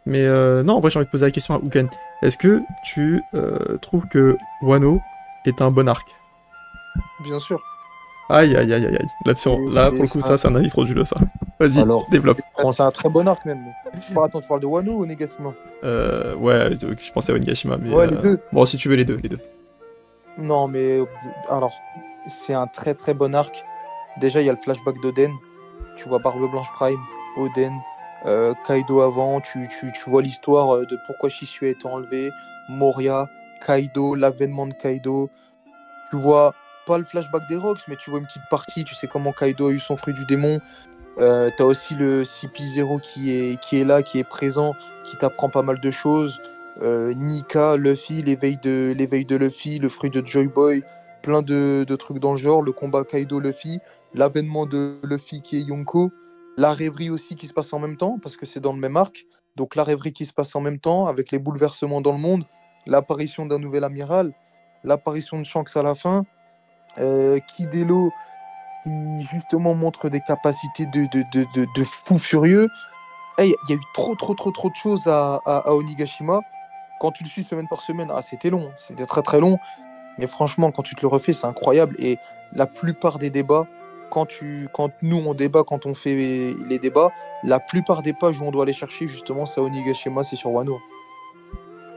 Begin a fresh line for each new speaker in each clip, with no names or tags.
Mais non, en vrai, j'ai envie de poser la question à Uken. Est-ce que tu trouves que Wano est un bon arc?
Bien sûr.
Aïe, aïe, aïe, aïe, aïe. Là, pour le coup,
C'est un,
ça, c'est un avis frauduleux, ça. Vas-y,
Alors,
développe.
c'est un très bon arc même. Attends, tu parles de Wano ou Negashima?
Ouais, je pensais à Onigashima, mais...
Ouais, les deux.
Bon, si tu veux les deux, les deux.
Non, mais alors, c'est un très très bon arc. Déjà, il y a le flashback d'Oden. Tu vois Barbe Blanche Prime, Oden, Kaido avant. Tu vois l'histoire de pourquoi Shisui a été enlevé, Moria, Kaido, l'avènement de Kaido. Tu vois pas le flashback des Rocks, mais tu vois une petite partie. Tu sais comment Kaido a eu son fruit du démon. T'as aussi le CP0 qui est là, qui est présent, qui t'apprend pas mal de choses. Nika, Luffy, l'éveil de Luffy, le fruit de Joy Boy, plein de trucs dans le genre. Le combat Kaido-Luffy, l'avènement de Luffy qui est Yonko, la rêverie aussi qui se passe en même temps, parce que c'est dans le même arc. Donc la rêverie qui se passe en même temps, avec les bouleversements dans le monde, l'apparition d'un nouvel amiral, l'apparition de Shanks à la fin, Kidelo qui justement montre des capacités de fou furieux. Il y a eu trop de choses à Onigashima. Quand tu le suis semaine par semaine, c'était long, c'était très très long. Mais franchement, quand tu te le refais, c'est incroyable. Et la plupart des débats, quand nous on débat, quand on fait les débats, la plupart des pages où on doit aller chercher, justement, c'est à Onigashima, c'est sur Wano.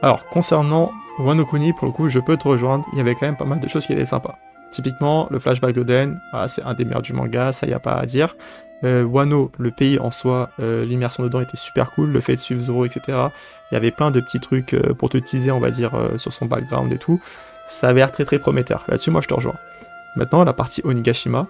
Alors, concernant Wano Kuni, pour le coup, je peux te rejoindre. Il y avait quand même pas mal de choses qui étaient sympas. Typiquement, le flashback d'Oden, c'est un des meilleurs du manga, ça y a pas à dire. Wano, le pays en soi, l'immersion dedans était super cool, le fait de suivre Zoro, etc. Il y avait plein de petits trucs pour te teaser, on va dire, sur son background et tout. Ça avait l'air très très prometteur. Là-dessus, moi, je te rejoins. Maintenant, la partie Onigashima,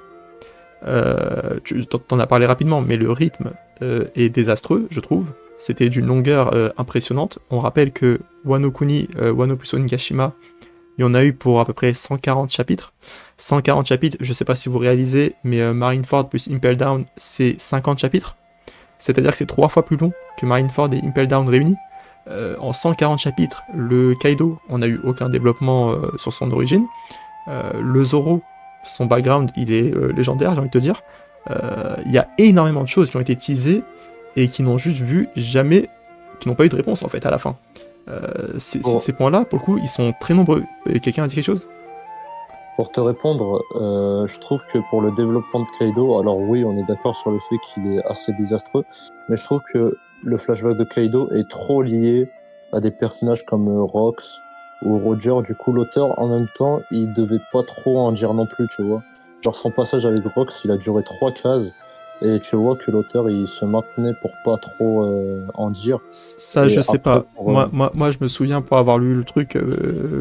tu t'en as parlé rapidement, mais le rythme est désastreux, je trouve. C'était d'une longueur impressionnante. On rappelle que Wano Kuni, Wano plus Onigashima, il y en a eu pour à peu près 140 chapitres. 140 chapitres, je sais pas si vous réalisez, mais Marineford plus Impel Down, c'est 50 chapitres. C'est-à-dire que c'est 3 fois plus long que Marineford et Impel Down réunis. En 140 chapitres, le Kaido, on n'a eu aucun développement sur son origine. Le Zoro, son background, il est légendaire, j'ai envie de te dire. Il y a énormément de choses qui ont été teasées et qui n'ont juste vu jamais, qui n'ont pas eu de réponse en fait à la fin. Ces points-là, pour le coup, ils sont très nombreux. Et quelqu'un a dit quelque chose?
Pour te répondre, je trouve que pour le développement de Kaido, alors oui, on est d'accord sur le fait qu'il est assez désastreux, mais je trouve que le flashback de Kaido est trop lié à des personnages comme Rox ou Roger. Du coup, l'auteur, en même temps, il devait pas trop en dire non plus, tu vois. Genre, son passage avec Rox, il a duré 3 cases, et tu vois que l'auteur, il se maintenait pour pas trop en dire.
Ça,
Et
je sais
après,
pas. Moi, je me souviens, pour avoir lu le truc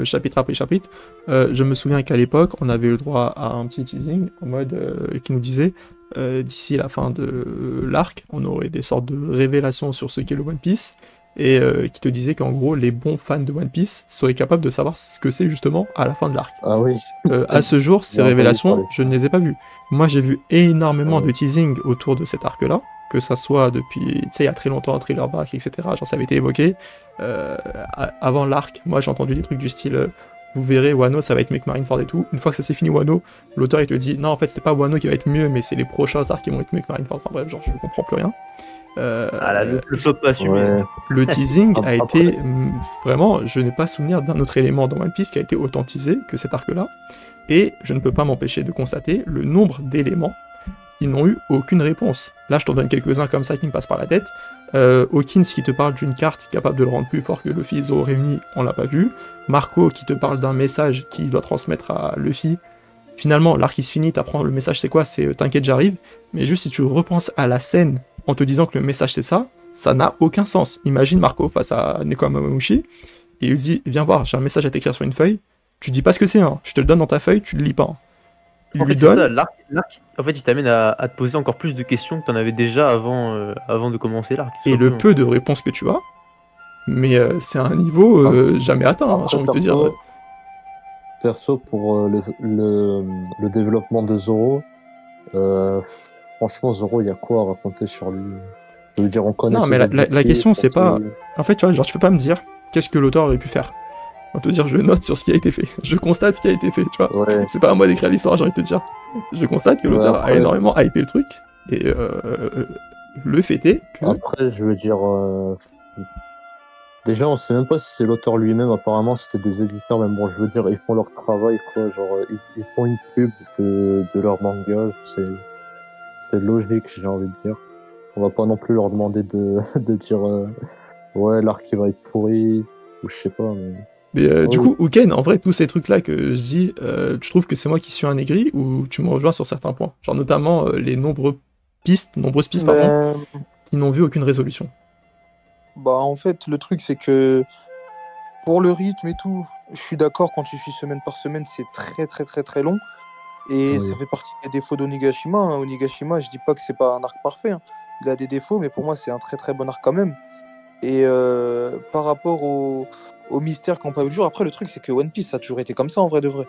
chapitre après chapitre, je me souviens qu'à l'époque, on avait eu le droit à un petit teasing en mode qui nous disait d'ici la fin de l'arc, on aurait des sortes de révélations sur ce qu'est le One Piece et qui te disait qu'en gros, les bons fans de One Piece seraient capables de savoir ce que c'est justement à la fin de l'arc.
Ah oui.
À ce jour, ces
J'ai entendu
révélations,
parler.
je ne les ai pas vues. Moi, j'ai vu énormément de teasing autour de cet arc-là, que ça soit depuis, tu sais, il y a très longtemps, Thriller Bark, etc. Genre, ça avait été évoqué. Avant l'arc, moi, j'ai entendu des trucs du style, vous verrez, Wano, ça va être mieux que Marineford et tout. Une fois que ça s'est fini, Wano, l'auteur, il te dit, non, en fait, c'était pas Wano qui va être mieux, mais c'est les prochains arcs qui vont être mieux que Marineford. Enfin bref, genre, je comprends plus rien.
Le flop pas assumé.
Ouais.
Le teasing a
Après-
été vraiment, je n'ai pas souvenir d'un autre élément dans One Piece qui a été autant teasé que cet arc-là. Et je ne peux pas m'empêcher de constater le nombre d'éléments qui n'ont eu aucune réponse. Là, je t'en donne quelques-uns comme ça qui me passent par la tête. Hawkins qui te parle d'une carte capable de le rendre plus fort que Luffy, Zoro, Rémi, on l'a pas vu. Marco qui te parle d'un message qu'il doit transmettre à Luffy. Finalement, l'arc il se finit, t'apprends le message c'est quoi? C'est t'inquiète, j'arrive. Mais juste si tu repenses à la scène en te disant que le message c'est ça n'a aucun sens. Imagine Marco face à Neko Amamushi, et il lui dit, viens voir, j'ai un message à t'écrire sur une feuille, tu dis pas ce que c'est, hein. Je te le donne dans ta feuille, tu le lis pas. Hein. Il
En
lui
fait, c'est
donne,
ça, l'arc, en fait, il t'amène à te poser encore plus de questions que t'en avais déjà avant de commencer l'arc.
et le peu de réponses que tu as, mais c'est un niveau jamais atteint, hein, j'ai envie de te dire.
Perso, pour le développement de Zoro, franchement, Zoro, il y a quoi à raconter sur lui? Je veux dire, on connaît
Non,
ses
mais la
objectifs,
question c'est
on
pas...
sait-
En fait, tu vois, genre tu peux pas me dire qu'est-ce que l'auteur aurait pu faire. On va te dire, je note sur ce qui a été fait, je constate ce qui a été fait, tu vois.
Ouais.
C'est pas à moi d'écrire l'histoire, j'ai envie de te dire. Je constate que l'auteur a
après-
énormément hypé le truc, et le fait est que...
Après, je veux dire, Déjà, on sait même pas si c'est l'auteur lui-même. Apparemment, c'était des éditeurs. Mais bon, je veux dire, ils font leur travail, quoi. Genre, ils font une pub de leur manga. C'est logique, j'ai envie de dire. On va pas non plus leur demander de dire ouais, l'arc il va être pourri ou je sais pas.
Mais du coup, Uken, en vrai, tous ces trucs-là que je dis, tu trouves que c'est moi qui suis un aigri ou tu me rejoins sur certains points? Genre notamment les nombreuses pistes, pardon, qui n'ont vu aucune résolution.
Bah, en fait, le truc, c'est que pour le rythme et tout, je suis d'accord, quand tu suis semaine par semaine, c'est très très très très long. Et
Oui.
ça fait partie des défauts d'Onigashima. Hein. Onigashima, je dis pas que c'est pas un arc parfait. Hein. Il a des défauts, mais pour moi, c'est un très très bon arc quand même. Et par rapport au mystère qu'on peut pas vu le jour, après, le truc, c'est que One Piece, ça a toujours été comme ça, en vrai de vrai.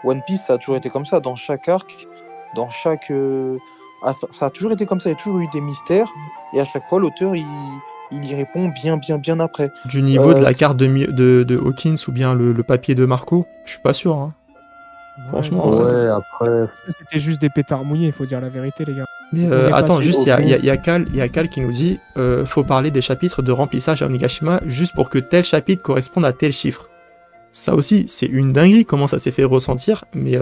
One Piece, ça a toujours été comme ça, dans chaque arc, dans chaque... ça a toujours été comme ça, il y a toujours eu des mystères, et à chaque fois, l'auteur, il y répond bien après.
Du niveau de la carte de Hawkins ou bien le papier de Marco, je suis pas sûr. Hein. Franchement,
ouais,
ça,
après.
C'était juste des pétards mouillés, il faut dire la vérité, les gars.
Mais
On est pas
attends,
sûr.
juste, il y a Cal qui nous dit faut parler des chapitres de remplissage à Onigashima juste pour que tel chapitre corresponde à tel chiffre. Ça aussi, c'est une dinguerie comment ça s'est fait ressentir, mais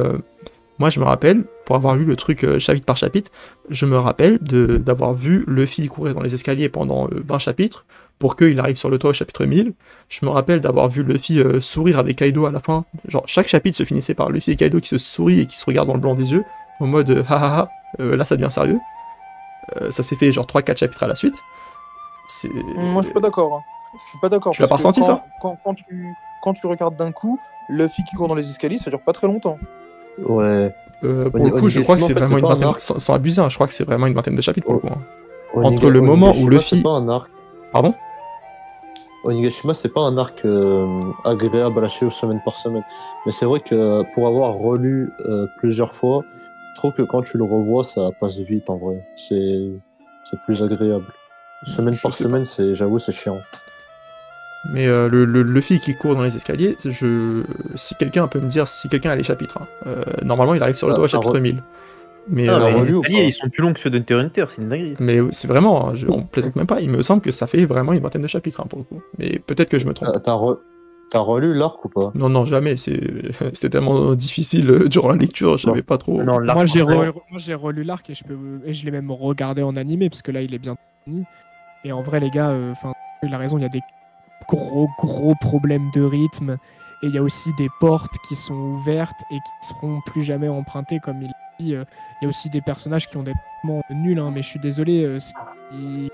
moi je me rappelle, pour avoir lu le truc chapitre par chapitre, je me rappelle d'avoir vu Luffy courir dans les escaliers pendant 20 chapitres pour qu'il arrive sur le toit au chapitre 1000. Je me rappelle d'avoir vu Luffy sourire avec Kaido à la fin. Genre, chaque chapitre se finissait par Luffy et Kaido qui se sourient et qui se regardent dans le blanc des yeux, en mode ha, là ça devient sérieux. Ça s'est fait genre 3-4 chapitres à la suite.
Moi, je suis pas d'accord. Hein. Je suis pas d'accord.
Tu l'as pas ressenti, ça?
Quand tu regardes d'un coup, Luffy qui court dans les escaliers, ça dure pas très longtemps.
Ouais.
Pour le coup, je crois que c'est vraiment une vingtaine, sans abuser, hein, je crois que c'est vraiment une vingtaine de chapitres pour le coup. Hein. Entre le moment où Luffy...
C'est pas un arc.
Pardon?
Onigashima, c'est pas un arc agréable à lâcher semaine par semaine. Mais c'est vrai que pour avoir relu plusieurs fois, je trouve que quand tu le revois, ça passe vite en vrai. C'est plus agréable. Semaine par semaine, j'avoue, c'est chiant.
Mais le Luffy qui court dans les escaliers, si quelqu'un peut me dire si quelqu'un a les chapitres, hein. Normalement il arrive sur le toit au chapitre 1000. Mais,
les escaliers ils sont plus longs que ceux d'Hunter x Hunter, c'est une dinguerie.
Mais c'est vraiment, on plaisante même pas, il me semble que ça fait vraiment une vingtaine de chapitres hein, pour le coup. Mais peut-être que je me trompe.
T'as relu l'arc ou pas?
Non, jamais, c'était tellement difficile durant la lecture, je savais pas trop.
Non, moi j'ai relu l'arc et je l'ai même regardé en animé parce que là il est bien fini. Et en vrai les gars, il a raison, il y a des gros problèmes de rythme et il y a aussi des portes qui sont ouvertes et qui seront plus jamais empruntées comme il dit. Il y a aussi des personnages qui ont des traitements nuls, hein, mais je suis désolé,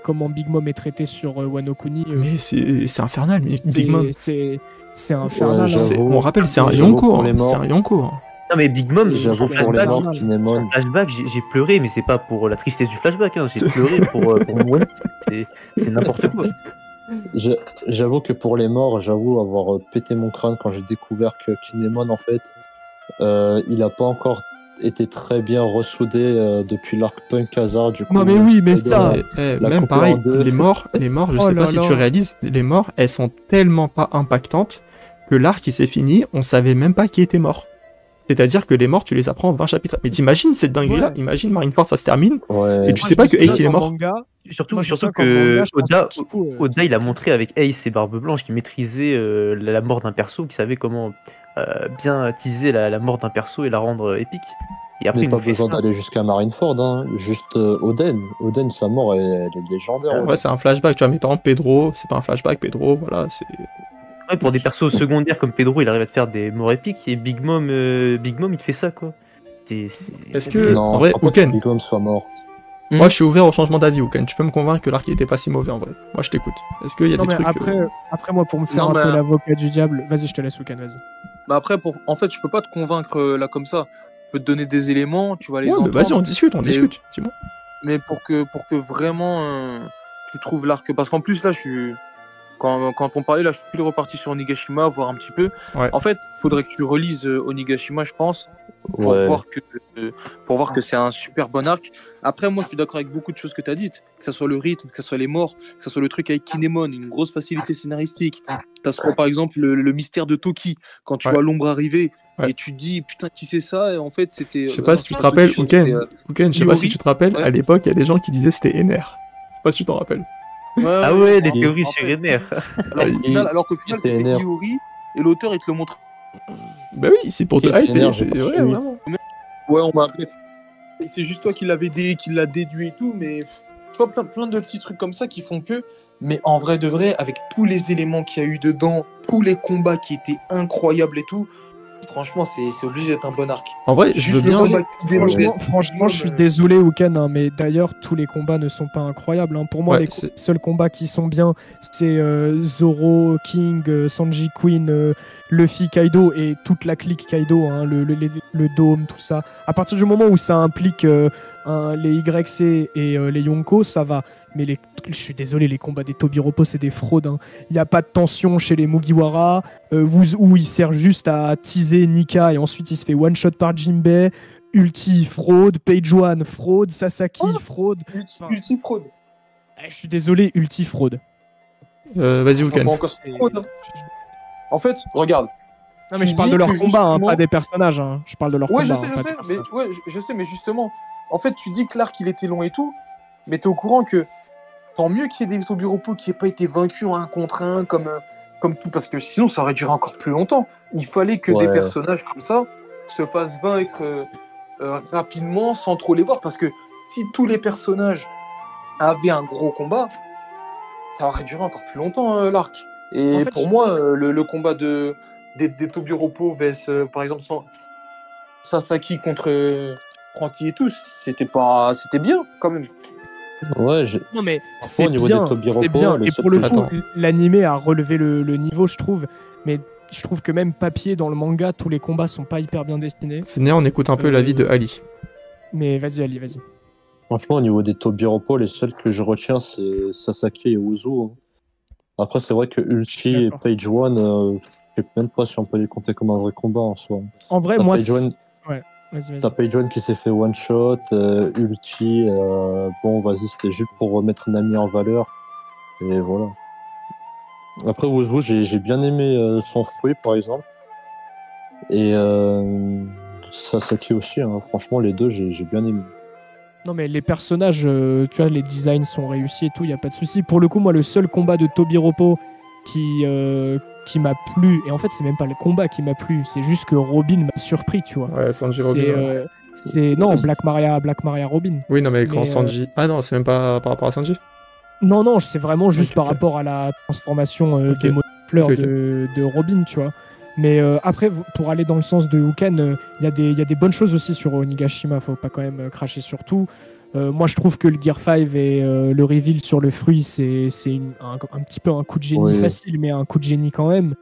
comment Big Mom est traité sur Wano Kuni.
Mais c'est infernal, mais Big Mom.
C'est infernal.
Ouais,
on rappelle, c'est un Yonko. C'est un Yonko.
Non mais Big Mom,
j'avoue pour les morts,
flashback, j'ai pleuré, mais c'est pas pour la tristesse du flashback, hein. J'ai pleuré pour moi. C'est n'importe quoi.
J'avoue que pour les morts, j'avoue avoir pété mon crâne quand j'ai découvert que Kinemon, en fait, il a pas encore été très bien ressoudé depuis l'arc Punk Hazard. Du coup,
non mais oui, mais ça...
même pareil, les morts, je sais pas si tu réalises, les morts, elles sont tellement pas impactantes que l'arc qui s'est fini, on savait même pas qui était mort. C'est-à-dire que les morts, tu les apprends en 20 chapitres. Mais t'imagines cette dinguerie-là, imagine Marineford, ça se termine, et tu sais pas que Ace il est mort.
Surtout que Oda il a montré avec Ace et Barbe Blanche qu'il maîtrisait la mort d'un perso, qu'il savait comment bien teaser la mort d'un perso et la rendre épique. Et après,
il n'y a pas besoin d'aller jusqu'à Marineford, hein. Juste Oden. Oden, sa mort, elle est légendaire.
Ouais, c'est un flashback, tu vois, mais par exemple, Pedro, c'est pas un flashback, Pedro, voilà, c'est...
Ouais, pour des persos secondaires comme Pedro, il arrive à te faire des morts épiques, et Big Mom, il fait ça, quoi.
Est-ce que,
non,
en vrai, Uken,
Big Mom soit morte.
Moi, je suis ouvert au changement d'avis, Uken. Tu peux me convaincre que l'arc était pas si mauvais, en vrai. Moi, je t'écoute. Est-ce qu'il y a des trucs...
Après, moi, pour me faire un peu l'avocat du diable... Vas-y, je te laisse, Uken, vas-y.
Bah après, en fait, je peux pas te convaincre là comme ça. Je peux te donner des éléments, tu vas les entendre.
Vas-y, on discute, dis-moi.
Mais pour que vraiment tu trouves l'arc... Parce qu'en plus, là, je suis... Quand on parlait, là, je suis plus reparti sur Onigashima, voir un petit peu.
Ouais.
En fait, il faudrait que tu relises Onigashima, je pense, pour voir que c'est un super bon arc. Après, moi, je suis d'accord avec beaucoup de choses que tu as dites, que ce soit le rythme, que ce soit les morts, que ce soit le truc avec Kinemon, une grosse facilité scénaristique. Ça soit par exemple le mystère de Toki, quand tu vois l'ombre arriver, et tu te dis, putain, qui c'est ça? Et en fait, c'était...
Je sais pas si tu te rappelles, Uken, je sais pas si tu te rappelles, à l'époque, il y a des gens qui disaient c'était Ener. Je sais pas si tu t'en rappelles.
Ah ouais, les
il-
théories
en
sur
fait.
Ener.
Alors qu'au final,
était
c'était
énervé.
Iori, et l'auteur, il te le montre.
Bah oui, c'est pour te
Qui était
hyper,
énervé,
c'est
j'ai pas
ouais,
suivi.
vraiment.
Ouais, on m'a appris. C'est juste toi qui l'as déduit et tout, mais tu vois, plein de petits trucs comme ça qui font que. Mais en vrai de vrai, avec tous les éléments qu'il y a eu dedans, tous les combats qui étaient incroyables et tout, franchement, c'est obligé d'être un bon arc.
En vrai, je veux
Juste le
bien.
combat qui dénonce
Franchement, je suis désolé, Ouken, hein, mais d'ailleurs, tous les combats ne sont pas incroyables. Hein. Pour moi,
Ouais,
les
c'est-
seuls combats qui sont bien, c'est Zoro, King, Sanji, Queen, Luffy, Kaido et toute la clique Kaido, hein, le dôme, tout ça. À partir du moment où ça implique les YC et les Yonko, ça va. Mais je suis désolé, les combats des Tobiropo, c'est des fraudes. Hein. Il n'y a pas de tension chez les Mugiwara, où il sert juste à teaser Nika et ensuite il se fait one-shot par Jinbei. Ulti, fraude. Page One, fraude. Sasaki, fraude.
Ulti fraude.
Je suis désolé, Ulti, fraude.
Vas-y,
Enfin,
Ouken.
c'est encore fraude. Hein. En fait, regarde.
Non, mais
Tu
je parle
dis
de leur
que
combat, hein,
justement-
pas des personnages. Hein. Je parle de leur
Ouais,
combat.
je sais,
hein,
je
pas
sais,
des
mais,
personnages.
ouais, je sais, mais justement, en fait, tu dis que l'arc il était long et tout, mais t'es au courant que tant mieux qu'il y ait des Tobiropo qui n'aient pas été vaincus en 1 contre 1 comme tout, parce que sinon ça aurait duré encore plus longtemps. Il fallait que des
Ouais.
personnages comme ça se fassent vaincre rapidement sans trop les voir, parce que si tous les personnages avaient un gros combat, ça aurait duré encore plus longtemps l'arc. Et
En fait,
pour moi, le combat des Tobiropo vs par exemple Sasaki contre Franky et tout, c'était bien quand même.
Ouais,
Non, mais
Au
c'est
niveau des
bien.
Tobiropo,
C'est bien.
le
Et
seul
pour le
que-
coup,
Attends.
l'animé a relevé le niveau, je trouve. Mais je trouve que même papier dans le manga, tous les combats sont pas hyper bien dessinés.
Venez, on écoute un peu l'avis de Ali.
Mais vas-y, Ali, vas-y.
Franchement, au niveau des Tobiropo, les seuls que je retiens, c'est Sasaki et Uzu. Hein. Après, c'est vrai que
Je suis
Ulti et
d'accord.
Page One, je sais même pas si on peut les compter comme un vrai combat en soi.
En vrai,
T'as
moi,
Page One,
vas-y,
t'as
vas-y.
Page One qui s'est fait one shot, Ulti, bon, vas-y, c'était juste pour remettre Nami en valeur. Et voilà. Après, Uzu, j'ai bien aimé son fruit, par exemple. Et Sasaki aussi, hein. Franchement, les deux, j'ai bien aimé.
Non, mais les personnages, tu vois, les designs sont réussis et tout, y a pas de souci. Pour le coup, moi, le seul combat de Tobiropo qui m'a plu, et en fait, c'est même pas le combat qui m'a plu, c'est juste que Robin m'a surpris, tu vois.
Ouais, Sanji Robin.
C'est.
ouais.
Non, Black Maria Robin.
Oui, non, mais quand
mais,
Sanji. Ah non, c'est même pas par rapport à Sanji.
Non, c'est vraiment juste
Ok,
par
ok.
rapport à la transformation
Ok.
des fleurs
Ok, ok.
de Robin, tu vois. Mais après, pour aller dans le sens de Huken, il y a des bonnes choses aussi sur Onigashima, faut pas quand même cracher sur tout. Moi, je trouve que le Gear 5 et le reveal sur le fruit, c'est un petit peu un coup de génie
Oui.
facile, mais un coup de génie quand même.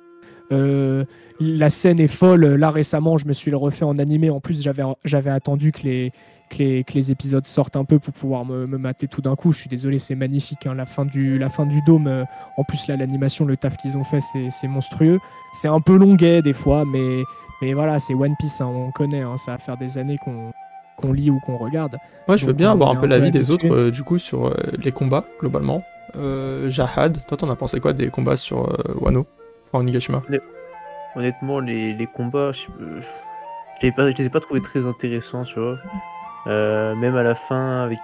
La scène est folle. Là, récemment, je me suis le refait en animé. En plus, j'avais attendu que les épisodes sortent un peu pour pouvoir me mater tout d'un coup. Je suis désolé, c'est magnifique. Hein. La fin du dôme. En plus, là, l'animation, le taf qu'ils ont fait, c'est monstrueux. C'est un peu longuet des fois, mais voilà, c'est One Piece. Hein, on connaît. Hein, ça va faire des années qu'on lit ou qu'on regarde.
Moi, je veux
Donc,
bien
on
avoir
est
un peu
un
l'avis
peu
des
habitué.
autres, du coup, sur les combats, globalement. Jahad, toi, t'en as pensé quoi des combats sur Wano, enfin, Onigashima?
Honnêtement, les combats, je les ai pas trouvés très intéressants, tu vois. Même à la fin, avec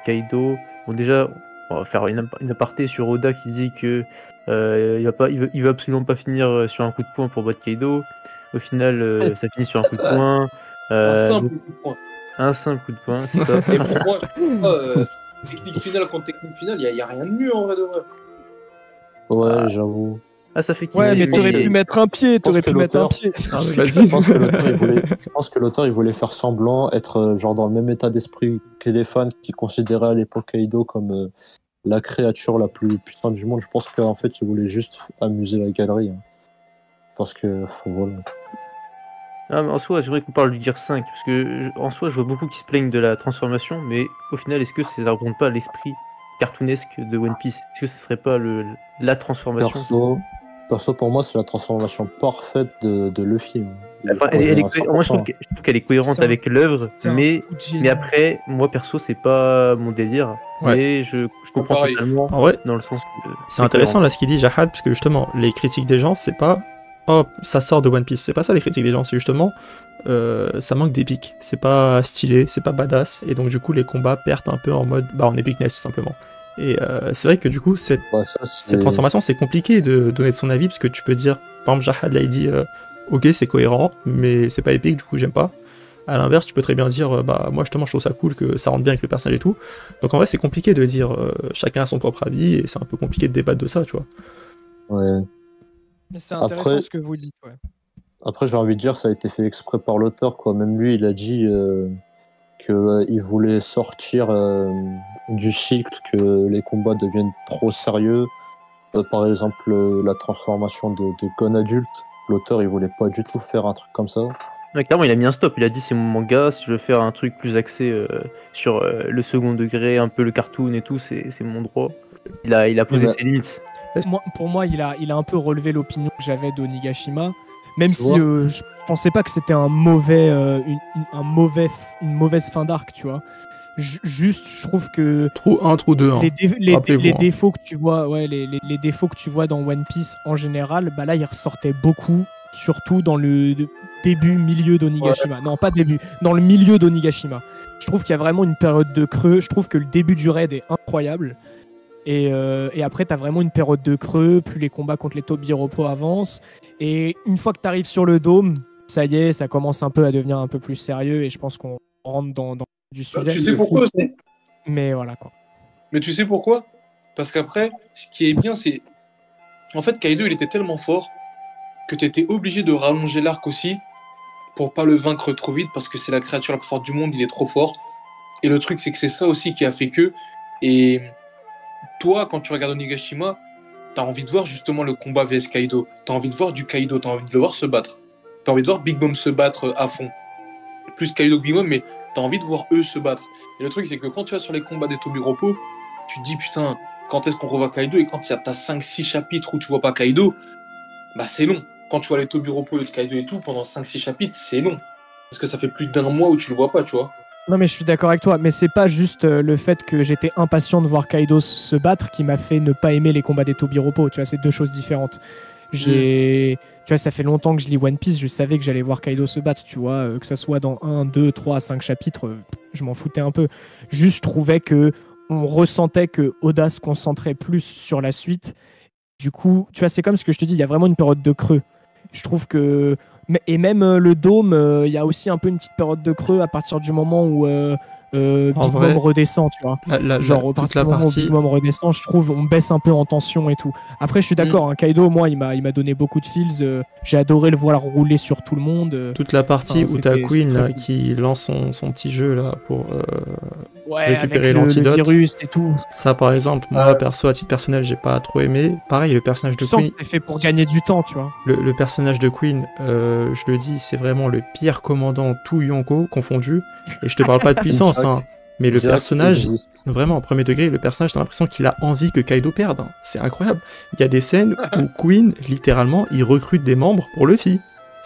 Kaido. Bon, déjà, on va faire une aparté sur Oda qui dit que il veut absolument pas finir sur un coup de poing pour battre Kaido. Au final, ça finit sur un coup de poing.
Un simple
Donc,
coup de poing.
un simple coup de poing, c'est ça.
Et pour moi, technique finale contre technique finale, il n'y a rien de mieux en vrai de vrai.
Ouais, j'avoue.
Ah, ça fait
Ouais, mais
kiffer,
t'aurais pu mettre un pied.
pense que l'auteur-
Ah,
Je
vas-y.
pense que l'auteur il voulait faire semblant, être genre dans le même état d'esprit que les fans qui considéraient à l'époque Kaido comme la créature la plus puissante du monde. Je pense qu'en fait il voulait juste amuser la galerie. Hein. Parce que voilà.
Ah, mais en soi, j'aimerais qu'on parle du Gear 5, parce que en soi, je vois beaucoup qui se plaignent de la transformation, mais au final, est-ce que ça ne représente pas l'esprit cartoonesque de One Piece? Est-ce que ce serait pas la transformation
Perso, pour moi, c'est la transformation parfaite de Luffy. Hein.
Enfin, moi, je trouve qu'elle est cohérente
C'est un-
avec l'œuvre,
C'est un
mais
coup de génie.
après, moi perso, c'est pas mon délire,
Ouais.
mais je comprends
Pareil.
totalement
En vrai,
dans le sens que
c'est intéressant là ce qu'il dit Jahad, parce que justement, les critiques des gens, c'est pas oh, ça sort de One Piece, c'est pas ça les critiques des gens, c'est justement ça manque d'épique, c'est pas stylé, c'est pas badass, et donc du coup les combats perdent un peu en mode en epicness tout simplement. Et c'est vrai que du coup, cette transformation, c'est compliqué de donner de son avis, parce que tu peux dire, par exemple, Jahad là, il dit ok, c'est cohérent, mais c'est pas épique, du coup, j'aime pas. À l'inverse, tu peux très bien dire, bah, moi, justement, je trouve ça cool que ça rentre bien avec le personnage et tout. Donc, en vrai, c'est compliqué de dire, chacun a son propre avis, et c'est un peu compliqué de débattre de ça, tu vois.
Ouais.
Mais c'est intéressant ce que vous dites, ouais.
Après, j'ai envie de dire, ça a été fait exprès par l'auteur, quoi. Même lui, il a dit qu'il voulait sortir du cycle, que les combats deviennent trop sérieux. Par exemple, la transformation de Gon adulte, l'auteur, il voulait pas du tout faire un truc comme ça.
Ouais, clairement, il a mis un stop. Il a dit c'est mon manga. Si je veux faire un truc plus axé sur le second degré, un peu le cartoon et tout, c'est mon droit. Il a posé ses limites.
Pour moi, il a un peu relevé l'opinion que j'avais d'Onigashima, même si je pensais pas que c'était une mauvaise fin d'arc, tu vois. Juste, je trouve que
Trou 1, trou 2,
les défauts que tu vois, les défauts que tu vois dans One Piece en général, bah là, ils ressortaient beaucoup, surtout dans le milieu d'Onigashima. Ouais. Non, pas début, dans le milieu d'Onigashima. Je trouve qu'il y a vraiment une période de creux. Je trouve que le début du raid est incroyable. Et après, tu as vraiment une période de creux, plus les combats contre les Tobiropo avancent. Et une fois que tu arrives sur le dôme, ça y est, ça commence un peu à devenir un peu plus sérieux. Et je pense qu'on rentre dans du sujet.
Tu sais pourquoi aussi ?
Mais voilà quoi.
Mais tu sais pourquoi ? Parce qu'après, ce qui est bien, c'est. En fait, Kaido, il était tellement fort que tu étais obligé de rallonger l'arc aussi pour pas le vaincre trop vite parce que c'est la créature la plus forte du monde, il est trop fort. Et le truc, c'est que c'est ça aussi qui a fait que. Et toi, quand tu regardes Onigashima, t'as envie de voir justement le combat vs Kaido. T'as envie de voir du Kaido, t'as envie de le voir se battre. T'as envie de voir Big Mom se battre à fond. Plus Kaido que Big Mom, mais t'as envie de voir eux se battre. Et le truc, c'est que quand tu vas sur les combats des Tobiropo, tu te dis putain, quand est-ce qu'on revoit Kaido ? Et quand t'as 5-6 chapitres où tu vois pas Kaido, bah c'est long. Quand tu vois les Tobiropo et Kaido et tout, pendant 5-6 chapitres, c'est long. Parce que ça fait plus d'1 mois où tu le vois pas, tu vois.
Non mais je suis d'accord avec toi, mais c'est pas juste le fait que j'étais impatient de voir Kaido se battre qui m'a fait ne pas aimer les combats des Tobiropo, tu vois, c'est deux choses différentes. Tu vois, ça fait longtemps que je lis One Piece, je savais que j'allais voir Kaido se battre, tu vois, que ça soit dans 1, 2, 3, 5 chapitres, je m'en foutais un peu. Juste, je trouvais que on ressentait que Oda se concentrait plus sur la suite. Du coup, tu vois, c'est comme ce que je te dis, il y a vraiment une période de creux. Je trouve que... Et même le dôme, il y a aussi un peu une petite période de creux à partir du moment où Big Mom redescend, tu vois. Genre, toute la partie où Big Mom redescend, je trouve, on baisse un peu en tension et tout. Après, je suis d'accord, hein, Kaido, moi, il m'a donné beaucoup de feels. J'ai adoré le voir rouler sur tout le monde.
Toute la partie où t'as Queen là, qui lance son petit jeu là pour récupérer l'antidote.
Le virus et tout.
Ça, par exemple, moi, perso, à titre personnel, j'ai pas trop aimé. Pareil, le personnage de Queen.
C'est fait pour gagner du temps, tu vois.
Le personnage de Queen, je le dis, c'est vraiment le pire commandant, tout Yonko confondu. Et je te parle pas de puissance, hein. Mais le personnage, vraiment, au premier degré, le personnage, t'as l'impression qu'il a envie que Kaido perde. Hein. C'est incroyable. Il y a des scènes où Queen, littéralement, il recrute des membres pour Luffy.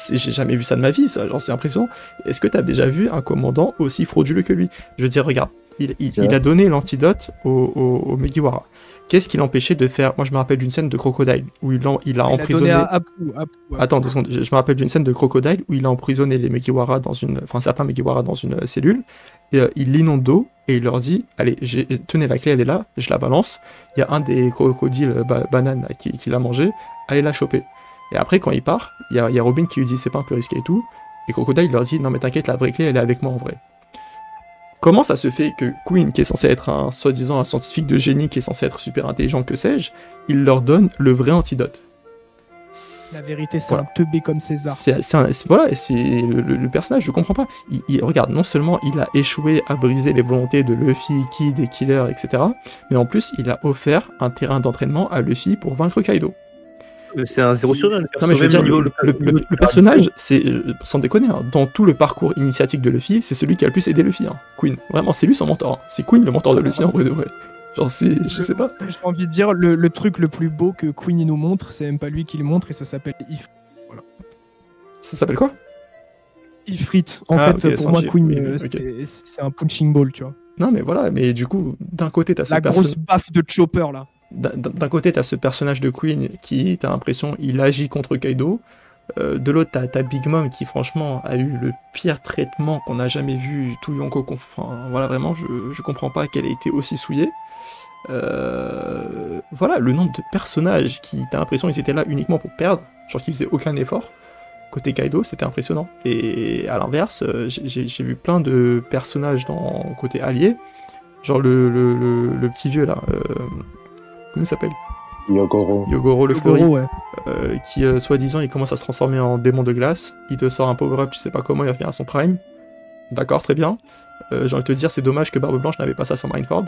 J'ai jamais vu ça de ma vie, ça, genre c'est impressionnant. Est-ce que t'as déjà vu un commandant aussi frauduleux que lui ? Je veux dire, regarde, il a donné l'antidote au Megiwara. Qu'est-ce qui l'empêchait de faire... Moi, je me rappelle d'une scène de Crocodile où il a emprisonné... Attends 2 secondes. Je me rappelle d'une scène de Crocodile où il a emprisonné les Megiwara certains Megiwara dans une cellule. Et, il l'inonde d'eau et il leur dit allez, tenez la clé, elle est là, je la balance. Il y a un des crocodiles bananes qui l'a mangé, allez la choper. Et après, quand il part, il y a Robin qui lui dit c'est pas un peu risqué et tout. Et Crocodile leur dit non mais t'inquiète, la vraie clé elle est avec moi en vrai. Comment ça se fait que Queen, qui est censé être soi-disant un scientifique de génie, qui est censé être super intelligent, que sais-je, il leur donne le vrai antidote ?
La vérité, c'est un teubé comme César.
Voilà, c'est le personnage, je comprends pas. Regarde, non seulement il a échoué à briser les volontés de Luffy, Kid et Killer, etc., mais en plus, il a offert un terrain d'entraînement à Luffy pour vaincre Kaido.
C'est un 0 sur 1.
Non mais je veux dire, le personnage, c'est, sans déconner, hein, dans tout le parcours initiatique de Luffy, c'est celui qui a le plus aidé Luffy, hein, Queen. Vraiment, c'est lui son mentor. Hein. C'est Queen le mentor de Luffy en vrai de vrai. Genre, je sais pas.
J'ai envie de dire, le truc le plus beau que Queen il nous montre, c'est même pas lui qui le montre, et ça s'appelle Ifrit. Voilà.
Ça s'appelle quoi ?
Ifrit. En fait, pour moi, Queen, c'est un punching ball, tu vois.
Non mais voilà, mais du coup, d'un côté, t'as
la grosse baffe de Chopper, là.
D'un côté, t'as ce personnage de Queen qui, t'as l'impression, il agit contre Kaido. De l'autre, t'as Big Mom qui, franchement, a eu le pire traitement qu'on a jamais vu. Tout Yonko, enfin, voilà, vraiment, je comprends pas qu'elle ait été aussi souillée. Voilà, le nombre de personnages qui, t'as l'impression qu'ils étaient là uniquement pour perdre, genre qu'ils faisaient aucun effort. Côté Kaido, c'était impressionnant. Et à l'inverse, j'ai vu plein de personnages dans côté allié, genre le petit vieux là, comment il s'appelle? Yogoro le fleuri,
ouais.
qui soi-disant il commence à se transformer en démon de glace, il te sort un power-up, tu sais pas comment, il revient à son prime. D'accord, très bien. J'ai envie de te dire, c'est dommage que Barbe Blanche n'avait pas ça sans Mindford.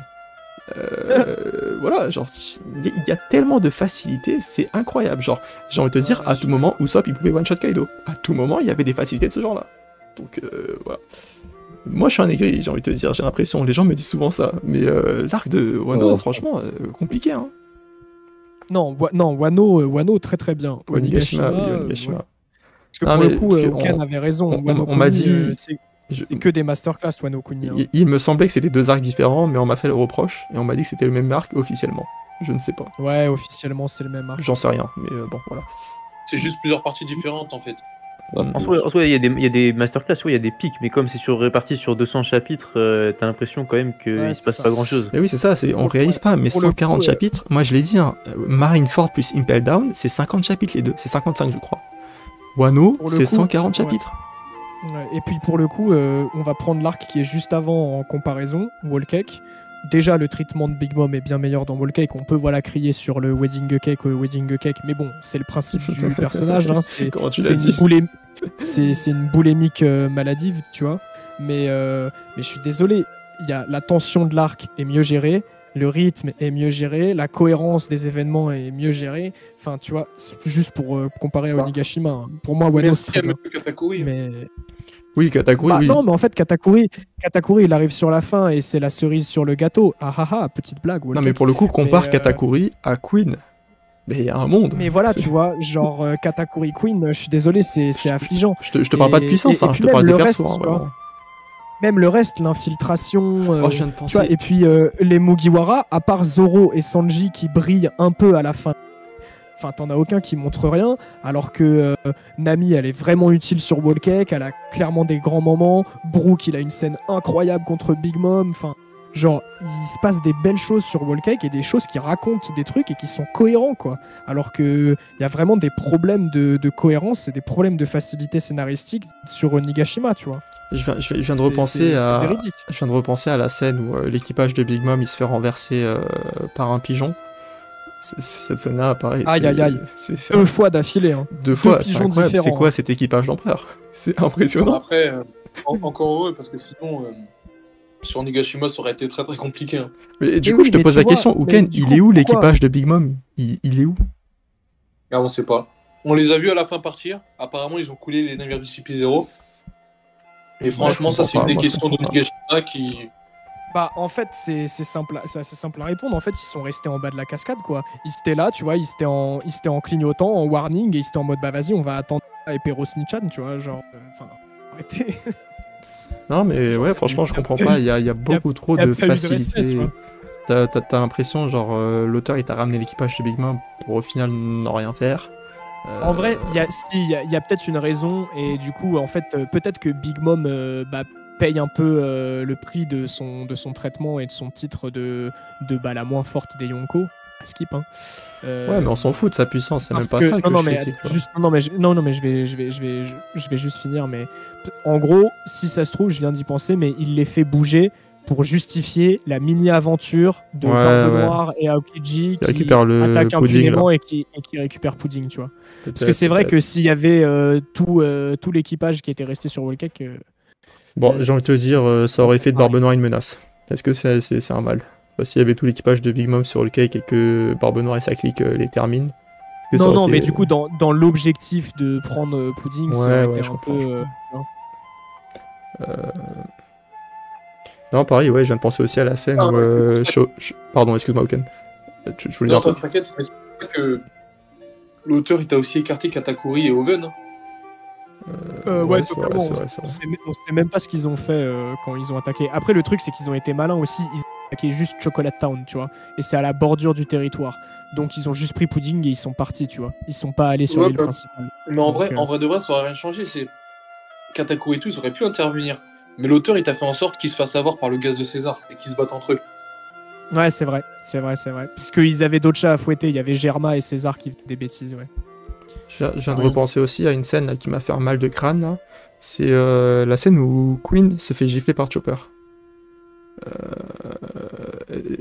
Voilà, genre, il y a tellement de facilité, c'est incroyable. Genre, j'ai envie de te dire, à tout moment, Usopp il pouvait one-shot Kaido. À tout moment, il y avait des facilités de ce genre-là. Donc, voilà. Moi, je suis un aigri, j'ai envie de te dire, j'ai l'impression, les gens me disent souvent ça. Mais l'arc de Wano, franchement, compliqué, hein.
Non, Wano, très très bien.
Onigashima.
Parce que pour le coup, Ken avait raison.
On m'a dit.
C'est que des masterclass, Wano Kuni. Hein.
Il me semblait que c'était deux arcs différents, mais on m'a fait le reproche, et on m'a dit que c'était le même arc officiellement. Je ne sais pas.
Ouais, officiellement, c'est le même arc.
J'en sais rien, mais bon, voilà.
C'est juste plusieurs parties différentes, en fait.
En soi, il y a des masterclass, il y a des pics, mais comme c'est réparti sur 200 chapitres, t'as l'impression quand même qu'il se passe pas grand-chose.
Mais oui, c'est ça, on réalise pas, mais 140 chapitres, moi je l'ai dit, hein, Marineford plus Impel Down, c'est 50 chapitres les deux, c'est 55 je crois. Wano, c'est 140 chapitres.
Ouais. Et puis pour le coup, on va prendre l'arc qui est juste avant en comparaison, Whole Cake. Déjà, le traitement de Big Mom est bien meilleur dans Whole Cake. On peut crier sur le Wedding Cake, mais bon, c'est le principe du personnage. Hein, c'est une boulémique maladive, tu vois. Mais je suis désolé, la tension de l'arc est mieux gérée, le rythme est mieux géré, la cohérence des événements est mieux gérée. Enfin, tu vois, juste pour comparer à Onigashima. Hein. Pour moi, Wano, c'est très bien. Mais...
Oui, Katakuri, oui.
Non, mais en fait, Katakuri, il arrive sur la fin et c'est la cerise sur le gâteau. Ah ah ah, petite blague.
Non, mais pour le coup, compare Katakuri à Queen. Mais il y a un monde.
Mais voilà, tu vois, genre Katakuri Queen, je suis désolé, c'est affligeant.
Je te parle pas de puissance, hein, je te parle des persos.
Même le reste, l'infiltration,
je viens de penser.
tu vois, et puis les Mugiwara, à part Zoro et Sanji qui brillent un peu à la fin. Enfin, t'en as aucun qui montre rien, alors que Nami, elle est vraiment utile sur Whole Cake, elle a clairement des grands moments. Brook, il a une scène incroyable contre Big Mom. Enfin, genre, il se passe des belles choses sur Whole Cake et des choses qui racontent des trucs et qui sont cohérents, quoi. Alors que il y a vraiment des problèmes de cohérence et des problèmes de facilité scénaristique sur Onigashima, tu vois.
Je viens de repenser à la scène où l'équipage de Big Mom il se fait renverser par un pigeon. Cette scène-là, pareil.
Aïe. Deux fois d'affilée. Hein.
Deux fois, c'est incroyable. C'est quoi cet équipage d'empereur? C'est impressionnant.
Après, encore heureux, parce que sinon, sur Onigashima, ça aurait été très très compliqué. Hein.
Mais du coup, je te pose la question, Uken, il est où l'équipage de Big Mom? Il est où?
Ah, on sait pas. On les a vus à la fin partir. Apparemment, ils ont coulé les navires du CP0. Et franchement, ça, c'est une des questions d'Onigashima qui...
Bah en fait c'est simple à répondre. En fait ils sont restés en bas de la cascade quoi. Ils étaient là, tu vois, ils étaient en clignotant, en warning et ils étaient en mode bah vas-y on va attendre Epero Snichan, tu vois, genre arrêtez.
Non mais ouais franchement je comprends pas, il y a beaucoup trop de facilité. T'as l'impression genre l'auteur il t'a ramené l'équipage de Big Mom pour au final ne rien faire.
En vrai il y a peut-être une raison et du coup en fait peut-être que Big Mom paye un peu le prix de son traitement et de son titre de la moins forte des Yonko. Skip, hein.
Ouais, mais on s'en fout de sa puissance, c'est même pas ça que je critique.
Je vais juste finir, mais en gros, si ça se trouve, je viens d'y penser, mais il les fait bouger pour justifier la mini-aventure de Barbe Noire et Aokiji qui
récupère le
attaque un
pudding,
élément et qui récupère Pudding, tu vois. Parce que c'est vrai que s'il y avait tout l'équipage qui était resté sur Whole Cake...
Bon, j'ai envie de te dire, ça aurait fait de Barbe Noire une menace. Est-ce que c'est un mal? S'il y avait tout l'équipage de Big Mom sur le cake et que Barbe Noire et sa clique les terminent.
Non, mais du coup, dans l'objectif de prendre Pudding, ça aurait été un peu...
Non, pareil, ouais, je viens de penser aussi à la scène où... Pardon, excuse-moi, Oken. Je voulais dire un truc.
T'inquiète, mais c'est vrai que l'auteur, il t'a aussi écarté Katakuri et Oven.
Ouais, totalement. On sait même pas ce qu'ils ont fait quand ils ont attaqué. Après, le truc, c'est qu'ils ont été malins aussi. Ils ont attaqué juste Chocolate Town, tu vois. Et c'est à la bordure du territoire. Donc, ils ont juste pris Pudding et ils sont partis, tu vois. Ils sont pas allés sur l'île principale.
Mais en vrai de vrai, ça aurait rien changé. C'est Katakuri et tout, ils auraient pu intervenir. Mais l'auteur, il t'a fait en sorte qu'ils se fassent avoir par le gaz de César et qu'ils se battent entre eux.
Ouais, c'est vrai. Puisqu'ils avaient d'autres chats à fouetter. Il y avait Germa et César qui faisaient des bêtises, ouais.
Je viens de repenser aussi à une scène là, qui m'a fait un mal de crâne. Là. C'est la scène où Queen se fait gifler par Chopper.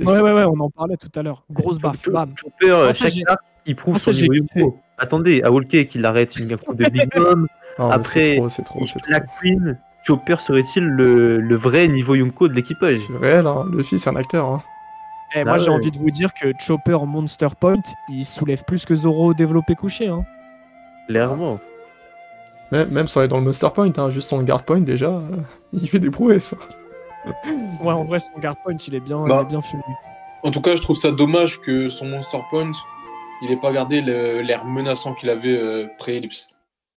Ouais, on en parlait tout à l'heure. Grosse baffe, bam.
Chopper, chaque arc, il prouve son niveau Yonko. Attendez, à Walker qu'il arrête une coup de Big Mom. Après,
c'est trop.
la Queen, Chopper serait-il le vrai niveau Yonko de l'équipage?
C'est réel, hein. Luffy c'est un acteur. Hein.
Moi j'ai envie de vous dire que Chopper Monster Point, il soulève plus que Zoro développé couché. Hein.
Clairement.
Même sans aller dans le Monster Point, hein, juste son guard point déjà, il fait des prouesses.
Ouais, en vrai, son guard point, il est bien fumé.
En tout cas, je trouve ça dommage que son Monster Point, il ait pas gardé l'air menaçant qu'il avait pré-ellipse.